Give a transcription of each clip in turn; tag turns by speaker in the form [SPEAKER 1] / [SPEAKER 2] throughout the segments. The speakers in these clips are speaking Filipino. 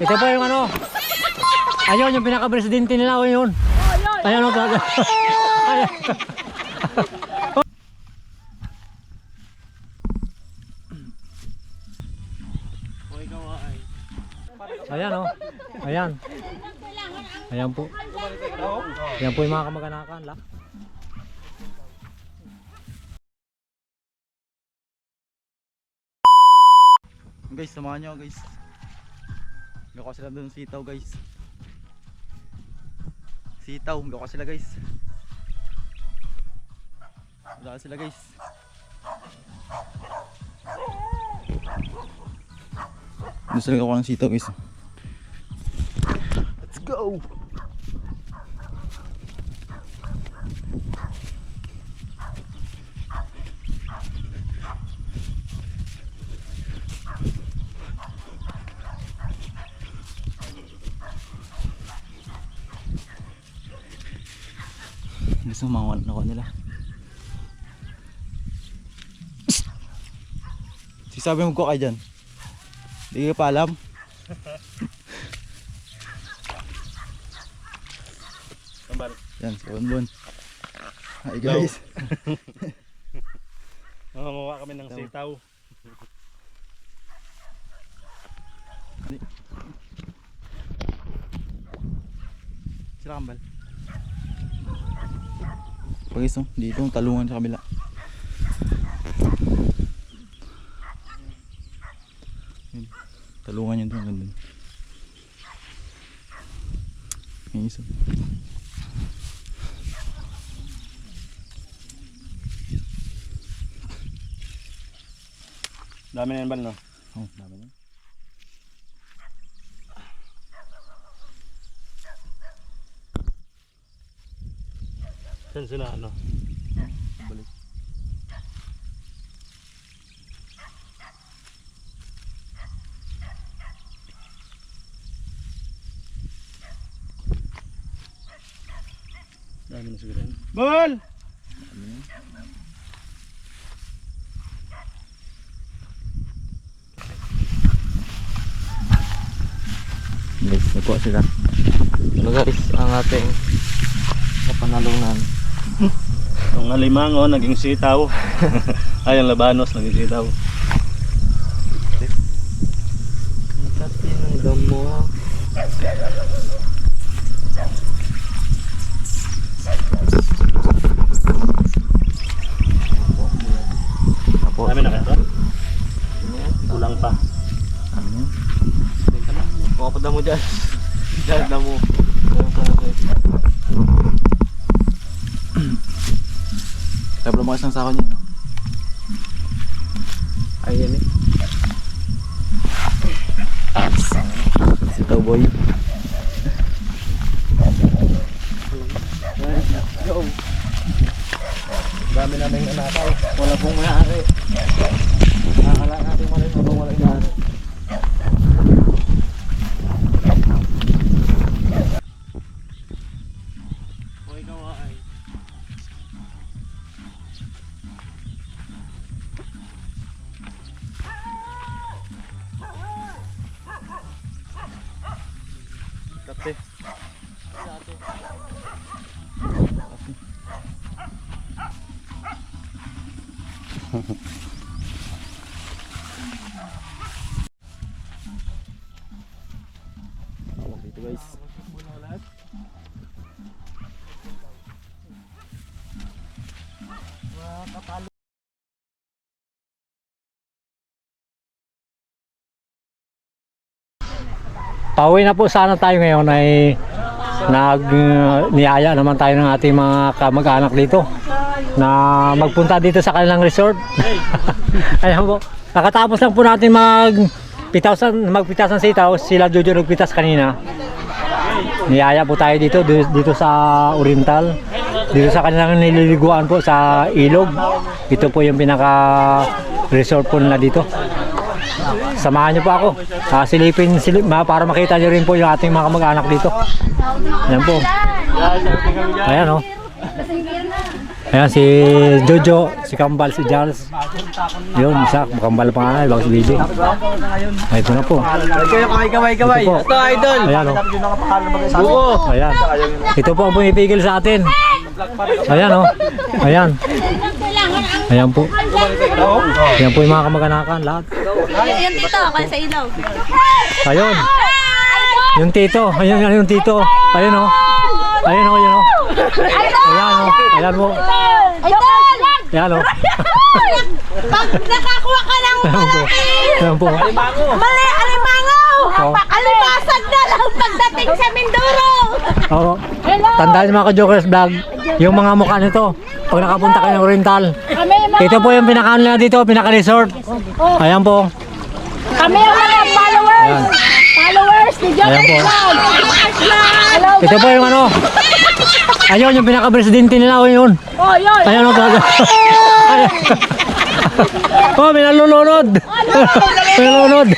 [SPEAKER 1] Ito po yung ano. Ayun, yung pinaka-presidente nila o yun. Ayun o. Ayun. Ayan o. Ayan. Ayan po. Ayan po yung mga kamag-anakan.
[SPEAKER 2] Guys, samahan nyo guys. Gako sila doon sitaw guys. Sitaw, gako sila guys. Wala sila guys. Doon sila gako ng sitaw guys. Let's go! Gusto mga ako nila. Sabi mo ko kayo dyan. Hindi ka pa alam. Yan, si Bonbon. Hi guys.
[SPEAKER 3] Mangunguha kami ng sitaw.
[SPEAKER 2] Sila kambal. Pagis no, dito talungan sa kabila. Talungan yun doon, ganda. May isa.
[SPEAKER 3] Dami na yan ba no?
[SPEAKER 2] Oh, dami na.
[SPEAKER 3] Saan sila ano?
[SPEAKER 2] Balik.
[SPEAKER 3] Dami na siguro. Bol!
[SPEAKER 2] Guys, nakuha sila. Ano guys, ang ating kapanalunan.
[SPEAKER 3] Ang alimango naging sitaw. Ay, ang labanos naging sitaw.
[SPEAKER 2] Kasi ng damo.
[SPEAKER 3] Dami na kaya to? Kulang pa.
[SPEAKER 2] Ano yan?
[SPEAKER 4] Mga padamo dyan. Dyan damo.
[SPEAKER 2] Kaya pala mga isang sako niya, no?
[SPEAKER 4] Ayan eh.
[SPEAKER 2] Sitaw boy.
[SPEAKER 4] Yo. Dami naming nanakaw. Wala pong mayari. Nakakala natin malay habang wala mayari.
[SPEAKER 3] Kate.
[SPEAKER 2] Dito guys.
[SPEAKER 1] Pauwi na po sana tayo ngayon ay niyaya naman tayo ng ating mga kamag-anak dito na magpunta dito sa kanilang resort. Ayan po. Nakatapos lang po natin magpitasan sitaw. Sila Jojo nagpitas kanina. Niyaya po tayo dito sa Oriental. Dito sa kanilang nililiguan po sa ilog. Ito po yung pinaka resort po nila dito. Samahan niyo po ako. Silipin para makita niyo rin po yung ating mga kamag-anak dito. Ayan po. Ayan o. Ayan si Jojo, si Kambal, si Charles. Yun, isa, Kambal pa nga, ibang si Bibi. Ay, ito na po.
[SPEAKER 4] Kaway.
[SPEAKER 1] Ito po.
[SPEAKER 4] Ito, idol.
[SPEAKER 1] Ayan o.
[SPEAKER 4] Buko.
[SPEAKER 1] Ayan. Ito po ang pumipigil sa atin. Ayan o. Ayan. Ayan po. Ayan po yung mga kamag-anakan, lahat.
[SPEAKER 5] Yung dito, ako sa ilaw.
[SPEAKER 1] Ayun. Yung tito. Ayun yung tito. Ayun o. Ayun o, yun o. Ayan o. Ayan po. Ayan o.
[SPEAKER 5] Pag nakakuha ka ng
[SPEAKER 1] Ayan po.
[SPEAKER 5] mali, alimangaw!
[SPEAKER 1] Oh.
[SPEAKER 5] Alimasag na lang pagdating sa Mindoro!
[SPEAKER 1] Oo. Tandaan niyo mga ka-Jokers Vlog, yung mga mukha nito, pag nakapunta kayo ng Oriental, ito po yung pinaka nila dito, pinaka-resort. Ayan po.
[SPEAKER 5] Kami ang mga followers!
[SPEAKER 1] Ayan.
[SPEAKER 5] Followers ni
[SPEAKER 1] Ayan po.
[SPEAKER 5] Hello!
[SPEAKER 1] Ito po yung ano. Ayun, yung pinaka-presidente nila, yun.
[SPEAKER 5] Oh, yun!
[SPEAKER 1] Ayan o, gaga. Oh, may nalulunod. May nalulunod.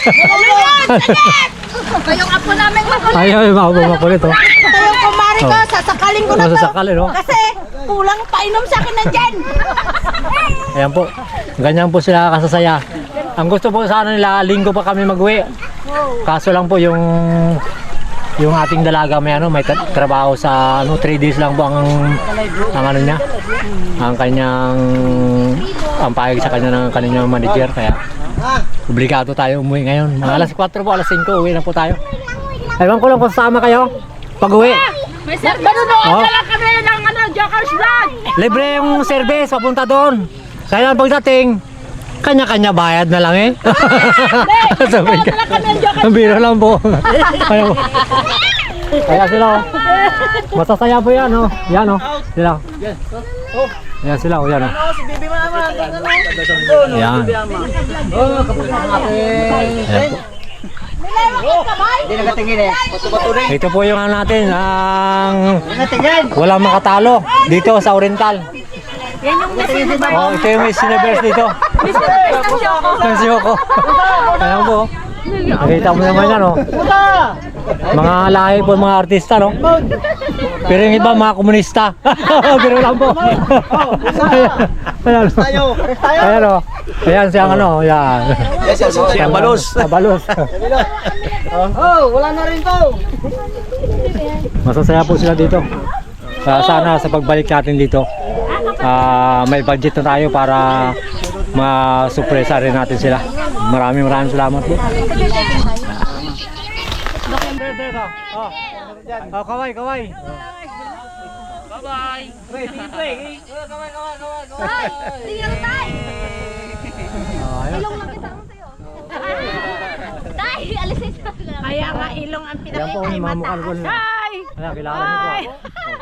[SPEAKER 5] Yung apo namin makulit.
[SPEAKER 1] Ay, makulit oh.
[SPEAKER 5] Ito yung kumari ko, sasakalin ko na to.
[SPEAKER 1] Masasakalin oh.
[SPEAKER 5] Kasi kulang painom sa akin na dyan.
[SPEAKER 1] Ayan po. Ganyan po sila kasasaya. Ang gusto po sana nila, linggo pa kami mag-uwi. Kaso lang po yung ating dalaga may trabaho sa 3 days lang po ang ano niya. Ang kanyang payag sa kanyang manager, kaya obligado tayo umuwi ngayon. Mga alas 4 po, alas 5 uwi na po tayo. Ewan ko lang kung sasama kayo pag-uwi.
[SPEAKER 5] May service doon.
[SPEAKER 1] Oh.
[SPEAKER 5] Dala kami ng Jokers Vlog.
[SPEAKER 1] Libre yung service papunta doon. Kaya pagdating, kanya-kanya bayad na lang eh. Sabi ka. Ang biro lang po. Kaya sila oh. Masasaya po yan oh. Yan oh. Sila. Yan sila oh. Yan oh.
[SPEAKER 4] Si Bibi Mama.
[SPEAKER 1] Yan. Ayan po.
[SPEAKER 4] Hindi nakatingin eh.
[SPEAKER 1] Ito po yung ano natin, ang walang makatalo dito sa Oriental.
[SPEAKER 5] Yan yung message ba?
[SPEAKER 1] Oh, ito yung Miss Universe dito. Miss Yoko. Ayan po. Nakita mo naman yan oh. Mga lahi po, mga artista no. Pero yung iba mga komunista. Pero lang po. Ayan. Ayan oh. Ayan siyang ano, yan.
[SPEAKER 4] Siya balos.
[SPEAKER 1] Balos.
[SPEAKER 4] Oh, wala na rin to.
[SPEAKER 1] Masasaya po sila dito. Sana sa pagbalik natin dito, may budget na tayo para ma-surpresa rin natin sila. Maraming salamat po. Kaway.
[SPEAKER 5] Ay, tingnan tayo. Ilong lang kita ako sa'yo. Tay, alisin sa kaya nga ilong ang
[SPEAKER 1] Yan po,
[SPEAKER 5] pinakita ay
[SPEAKER 1] mamukha ko
[SPEAKER 5] mataas.
[SPEAKER 1] nila. Ayan, kilala niyo po.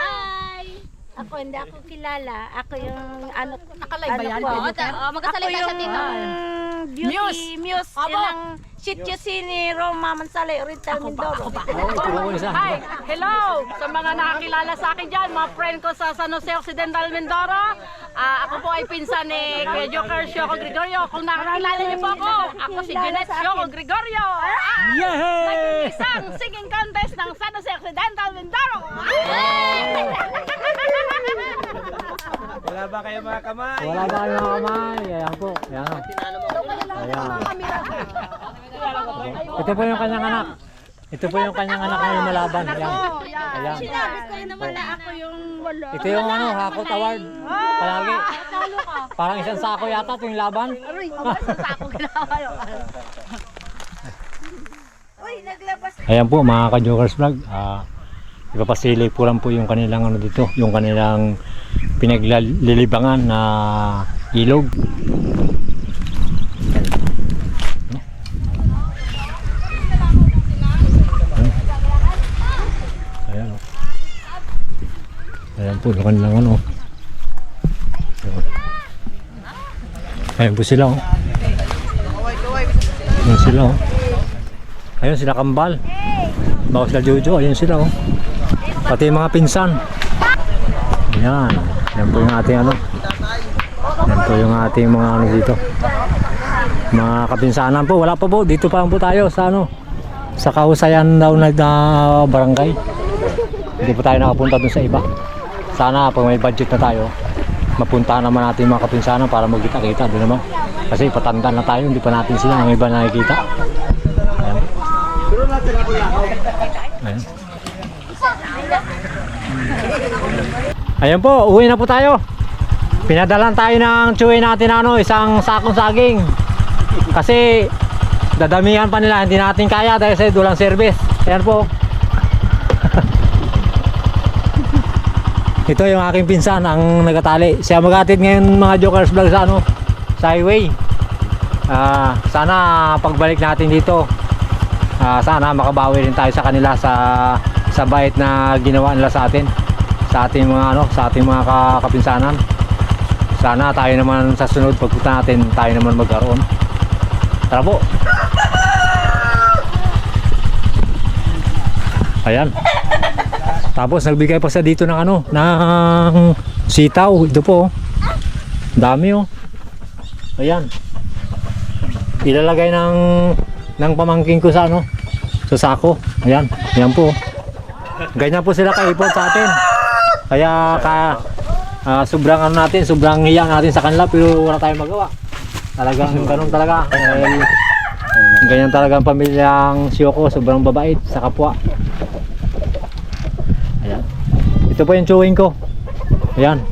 [SPEAKER 5] Hi! Ako hindi ako kilala. Ako yung ano
[SPEAKER 6] Nakalay ba yan?
[SPEAKER 5] Magkasalita siya dito. Beauty Muse. Yan ang Shityu ni Roma Mansalay Oriental Mindoro.
[SPEAKER 6] Hi! Hello! Sa mga nakakilala sa akin dyan, mga friend ko sa San Jose Occidental Mindoro. Ako po ay pinsan ni Kuya Joker Shoko Gregorio. Kung nakakilala niyo po ako si Jeanette Shoko Gregorio. Naging isang singing contest ng San Jose Occidental Mindoro.
[SPEAKER 4] Wala ba kayo mga kamay?
[SPEAKER 1] Wala ba kayo mga kamay? Ayan po. Ayan. Ayan. Ito po yung kanyang anak. Ito po yung kanyang anak na lumalaban. Ayan. Ayan.
[SPEAKER 5] Sinabi ko yun naman na ako yung wala.
[SPEAKER 1] Ito yung Hakot Award. Palagi. Parang isang sako yata ito yung laban.
[SPEAKER 5] Uy, naglabas.
[SPEAKER 1] Ayan po mga ka-Jokers Vlog. Ipapasilay po lang po yung kanilang ano dito. Yung kanilang pinaglilibangan na ilog. Ayan o. Ayan po yung kanilang ano. Ayan po sila o. Ayan sila o. Ayun sila Kambal. Bago sila Jojo, ayun sila oh. Pati yung mga pinsan. Ayan. Yan po yung ating ano. Yan po yung ating mga ano dito. Mga kapinsanan po. Wala pa po. Dito pa lang po tayo sa ano. Sa Kahusayan daw na barangay. Hindi po tayo nakapunta dun sa iba. Sana pag may budget na tayo, mapuntahan naman natin mga kapinsanan para magkita-kita doon naman. Kasi patanda na tayo, hindi pa natin sila ng iba nakikita. Ayan. Ayan. Ayan po, uwi na po tayo. Pinadalan tayo ng tsuhin natin isang sakong saging. Kasi dadamihan pa nila, hindi natin kaya dahil sa walang service. Ayan po. Ito yung aking pinsan ang nagatali. Siya magatid ngayon mga Jokers Vlog sa sa highway. Sana pagbalik natin dito, sana makabawi rin tayo sa kanila sa bait na ginawa nila sa atin, sa ating mga sa ating mga kapinsanan. Sana tayo naman sa sunod pagpunta natin, tayo naman magkaroon. Tara po. Ayan. Tapos nagbigay pa siya dito ng ng sitaw. Ito po. Dami Ayan. Ilalagay ng pamangking ko sa sa sako. Ayan. Ayan po. Ganyan po sila kaipon sa atin. Kaya sobrang natin, sobrang hiya natin sa kanila pero wala tayong magawa. Talagang ganun talaga. Ganyan talaga ang pamilyang Siyoko, sobrang babait sa kapwa. Ayan. Ito po yung chewing ko. Ayan.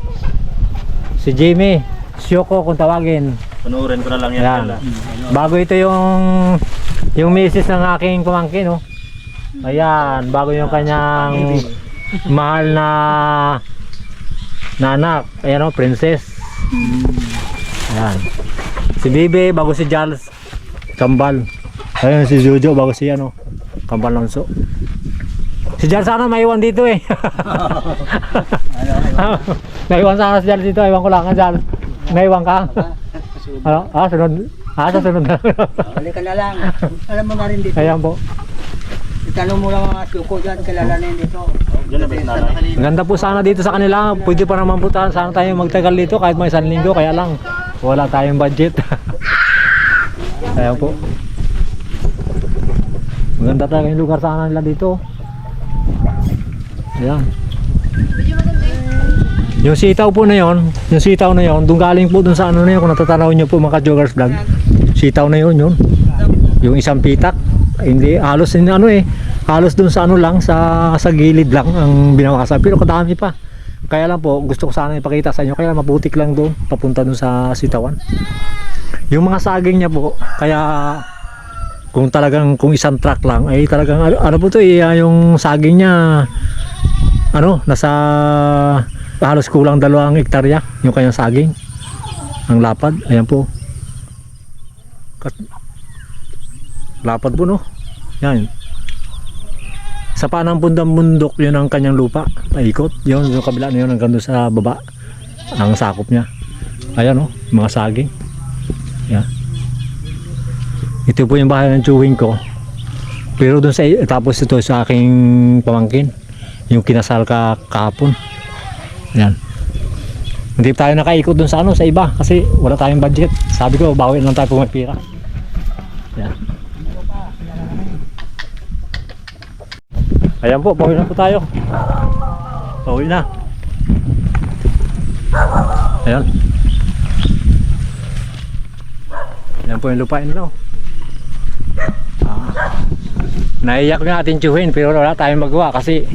[SPEAKER 1] Si Jimmy Siyoko kung tawagin.
[SPEAKER 3] Panuorin ko na lang yan.
[SPEAKER 1] Ayan. Bago ito yung misis ng aking pamangkin Ayan, bago yung kanyang mahal na anak. Ayan princess. Ayan. Si Bibi bago si Charles Kambal. Ayan si Jojo bago si Kambal Lonso. Si Charles sana maiwan dito Naiwan sana si Charles dito, iwan ko lang Charles. Naiwan ka? Sunod. Sa sunod na.
[SPEAKER 7] Balik ka na lang. Alam mo na rin dito.
[SPEAKER 1] Ayan po.
[SPEAKER 7] Itanong mo lang mga Siyoko dyan, kilala na yun dito.
[SPEAKER 3] Diyan na ba yung nanay?
[SPEAKER 1] Ganda po sana dito sa kanila. Pwede pa naman po sana tayo magtagal dito kahit may 1 linggo. Kaya lang wala tayong budget. Ayan po. Maganda talaga yung lugar sana nila dito. Ayan. Yung sitaw po na yon, doon galing po doon sa na yun, kung natatanaw nyo po mga Jokers Vlog. Sitaw na yun. Yung isang pitak. Hindi halos halos doon sa lang sa gilid lang ang binawasan, pero kadami pa. Kaya lang po gusto ko sana ipakita sa inyo, kaya mabutik lang doon papunta doon sa sitawan. Yung mga saging niya po, kaya kung isang truck lang ay talagang po to yung saging niya nasa halos kulang 2 hektarya yung kanyang saging ang lapad. Ayan po, lapad po yan. Sa panang bundok yun ang kanyang lupa, paikot yun, yung kabila na yun hanggang doon sa baba ang sakop niya. Ayan mga saging. Yan. Ito po yung bahay ng chewing ko, pero doon tapos ito sa aking pamangkin yung kinasal kahapon. Yan. Hindi tayo nakaikot doon sa sa iba kasi wala tayong budget. Sabi ko bawi lang tayo pumipira. Yan. Ayan po, pauwi na po tayo. Pauwi na. Ayan. Ayan po yung lupain nila. Naiyak nga ating tsuhin pero wala tayong magawa kasi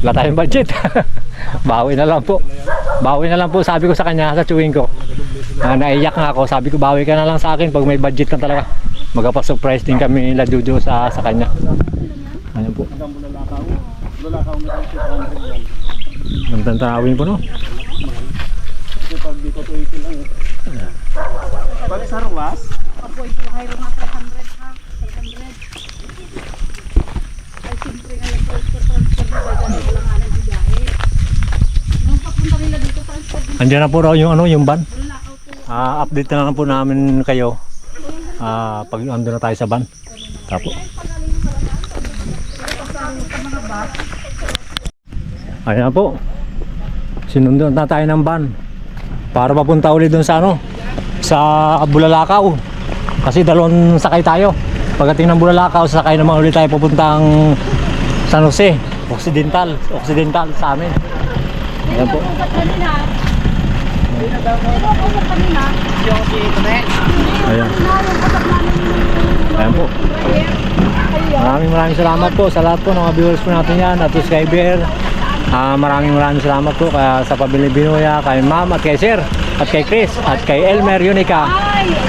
[SPEAKER 1] wala tayong budget. Bawi na lang po. Bawi na lang po, sabi ko sa kanya, sa tsuhin ko. Naiyak nga ako, sabi ko bawi ka na lang sa akin pag may budget na talaga. Magpa-surprise din kami nila Jojo sa kanya. Ayan po. Gandang tanawin po
[SPEAKER 3] Kasi pag dito to ito lang Pag sa ruwas?
[SPEAKER 6] Pag-boy po kayo mga 300 ha? 300. Ay, siyempre nga transfer nila ganito lang nga nagbiyahe. Nung papunta nila dito, transfer din.
[SPEAKER 1] Andiyan na po raw yung van. Update na lang po namin kayo pag ando na tayo sa van. Tapo. Ayan po. Sinundo na tayo ng van para papunta ulit doon sa sa Bulalakaw. Kasi dalawang sakay tayo. Pagdating ng Bulalakaw, sakay naman ulit tayo papuntang San Jose, Occidental sa amin. Ayan po. Ayan. Ayan po. Maraming salamat po sa lahat po ng mga viewers po natin yan at subscriber. Maraming salamat po kaya sa Pabili Binoya, kay Ma'am at kay Sir at kay Chris at kay Elmer Unica.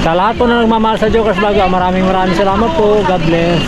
[SPEAKER 1] Sa lahat po na nagmamahal sa Jokers Vlog, maraming salamat po. God bless.